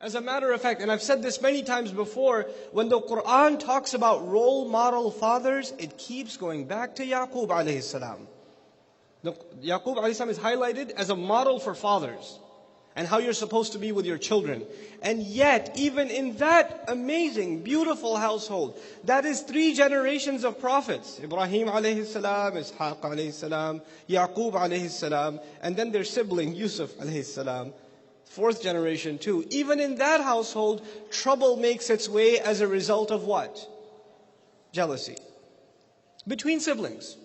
As a matter of fact, and I've said this many times before, when the Quran talks about role model fathers, it keeps going back to Yaqub alayhi salam. Yaqub alayhi salam is highlighted as a model for fathers and how you're supposed to be with your children. And yet, even in that amazing, beautiful household, that is 3 generations of prophets. Ibrahim alayhi salam, Ishaq alayhi salam, Yaqub alayhi salam, and then their sibling Yusuf alayhi salam. 4th generation too. Even in that household, trouble makes its way as a result of what? Jealousy. Between siblings.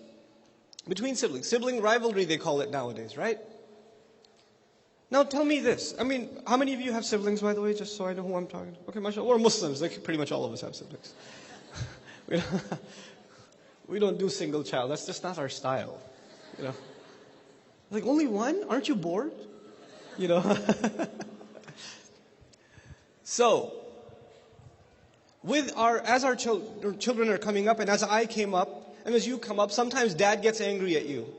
Between siblings. Sibling rivalry they call it nowadays, right? Now tell me this. I mean, how many of you have siblings, by the way, just so I know who I'm talking to? Okay, mashallah. We're Muslims. Like pretty much all of us have siblings. We don't do single child. That's just not our style. You know. Like, only one? Aren't you bored? You know. So, as our children are coming up, and as I came up, and as you come up, sometimes dad gets angry at you.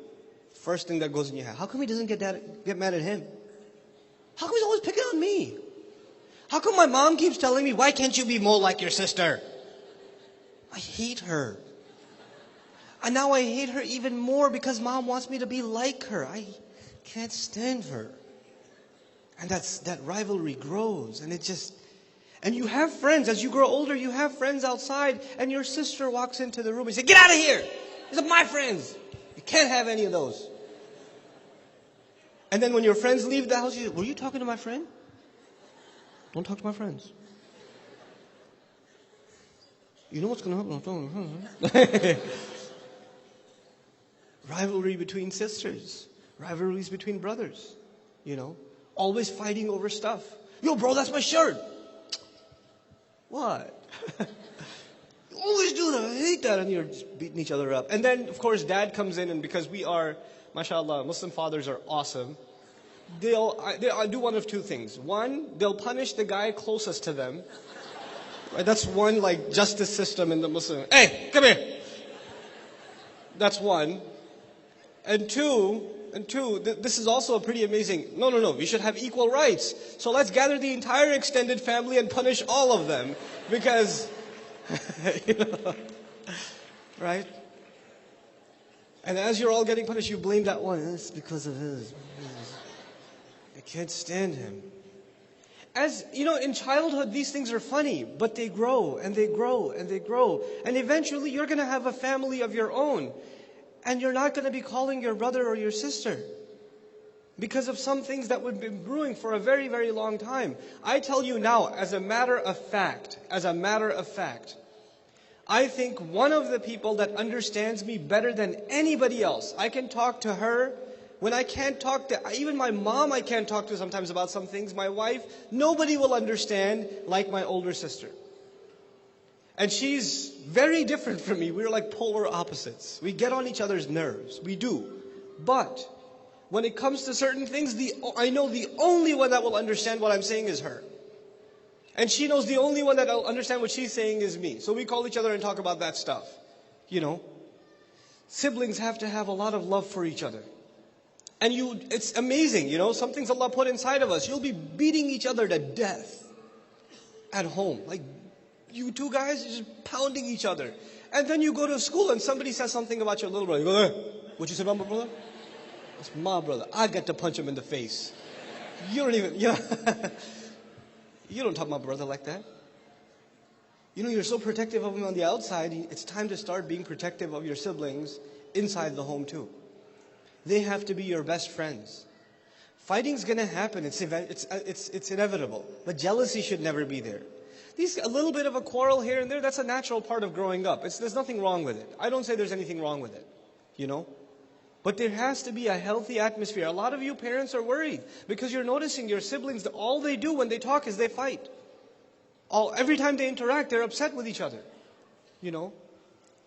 First thing that goes in your head. How come he doesn't get mad at him? How come he's always picking on me? How come my mom keeps telling me, why can't you be more like your sister? I hate her. And now I hate her even more because mom wants me to be like her. I can't stand her. And that rivalry grows. And you have friends. As you grow older, you have friends outside. And your sister walks into the room and says, get out of here. These are my friends. You can't have any of those. And then when your friends leave the house, you say, were you talking to my friend? Don't talk to my friends. You know what's going to happen? Rivalry between sisters. Rivalries between brothers. You know. Always fighting over stuff. Yo, bro, that's my shirt. What? You always do that. I hate that. And you're just beating each other up. And then, of course, dad comes in, and because we are, mashallah, Muslim fathers are awesome. They'll do one of 2 things. One, they'll punish the guy closest to them. Right? That's one like justice system in the Muslim. Hey, come here. That's one. And two, this is also a pretty amazing. No. We should have equal rights. So let's gather the entire extended family and punish all of them, because, you know, right? And as you're all getting punished, you blame that one. It's because of his. I can't stand him. As you know, in childhood, these things are funny, but they grow and they grow and they grow. And eventually, you're going to have a family of your own. And you're not going to be calling your brother or your sister because of some things that would be brewing for a very, very long time. I tell you now, as a matter of fact, I think one of the people that understands me better than anybody else, I can talk to her when I can't talk to, even my mom I can't talk to sometimes about some things, my wife, nobody will understand like my older sister. And she's very different from me. We're like polar opposites. We get on each other's nerves. We do. But when it comes to certain things, I know the only one that will understand what I'm saying is her. And she knows the only one that will understand what she's saying is me. So we call each other and talk about that stuff. You know. Siblings have to have a lot of love for each other. And it's amazing, you know. Some things Allah put inside of us. You'll be beating each other to death at home. Like, you two guys are just pounding each other. And then you go to school and somebody says something about your little brother. You go, hey, what you say about my brother? That's my brother. I get to punch him in the face. You don't even, you know, you don't talk about brother like that. You know, you're so protective of him on the outside. It's time to start being protective of your siblings inside the home too. They have to be your best friends. Fighting's going to happen. It's inevitable. But jealousy should never be there. A little bit of a quarrel here and there, that's a natural part of growing up. There's nothing wrong with it. I don't say there's anything wrong with it, you know. But there has to be a healthy atmosphere. A lot of you parents are worried because you're noticing your siblings, all they do when they talk is they fight. Every time they interact, they're upset with each other, you know.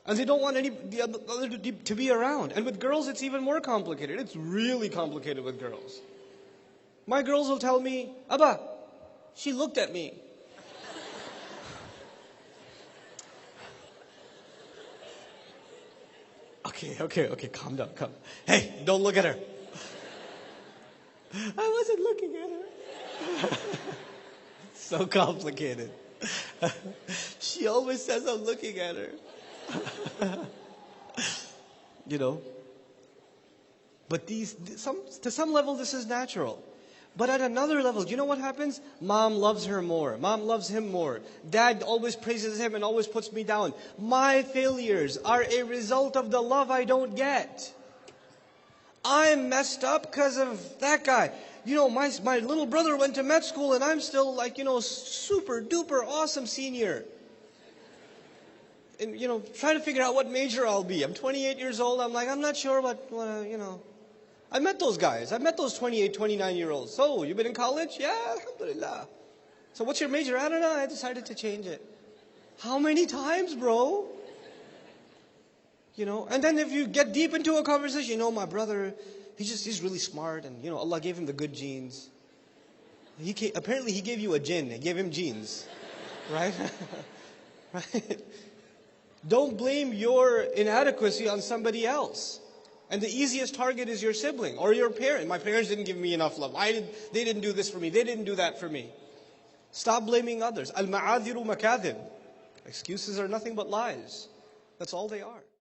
And they don't want the other to be around. And with girls, it's even more complicated. It's really complicated with girls. My girls will tell me, Abba, she looked at me. Okay, calm down, calm. Hey, don't look at her. I wasn't looking at her. So complicated. She always says I'm looking at her. You know. But to some level, this is natural. But at another level, you know what happens? Mom loves her more. Mom loves him more. Dad always praises him and always puts me down. My failures are a result of the love I don't get. I'm messed up because of that guy. You know, my little brother went to med school and I'm still like, super duper awesome senior. And, trying to figure out what major I'll be. I'm 28 years old. I'm like, I'm not sure what. I met those guys. I met those 28, 29-year-olds. So, you been in college? Yeah, alhamdulillah. So what's your major? I don't know. I decided to change it. How many times, bro? And then if you get deep into a conversation, my brother, he's really smart and, Allah gave him the good genes. Apparently he gave you a jinn. He gave him genes. Right? Right? Don't blame your inadequacy on somebody else. And the easiest target is your sibling or your parent. My parents didn't give me enough love. They didn't do this for me. They didn't do that for me. Stop blaming others. Al-ma'adhiru makadhib. Excuses are nothing but lies. That's all they are.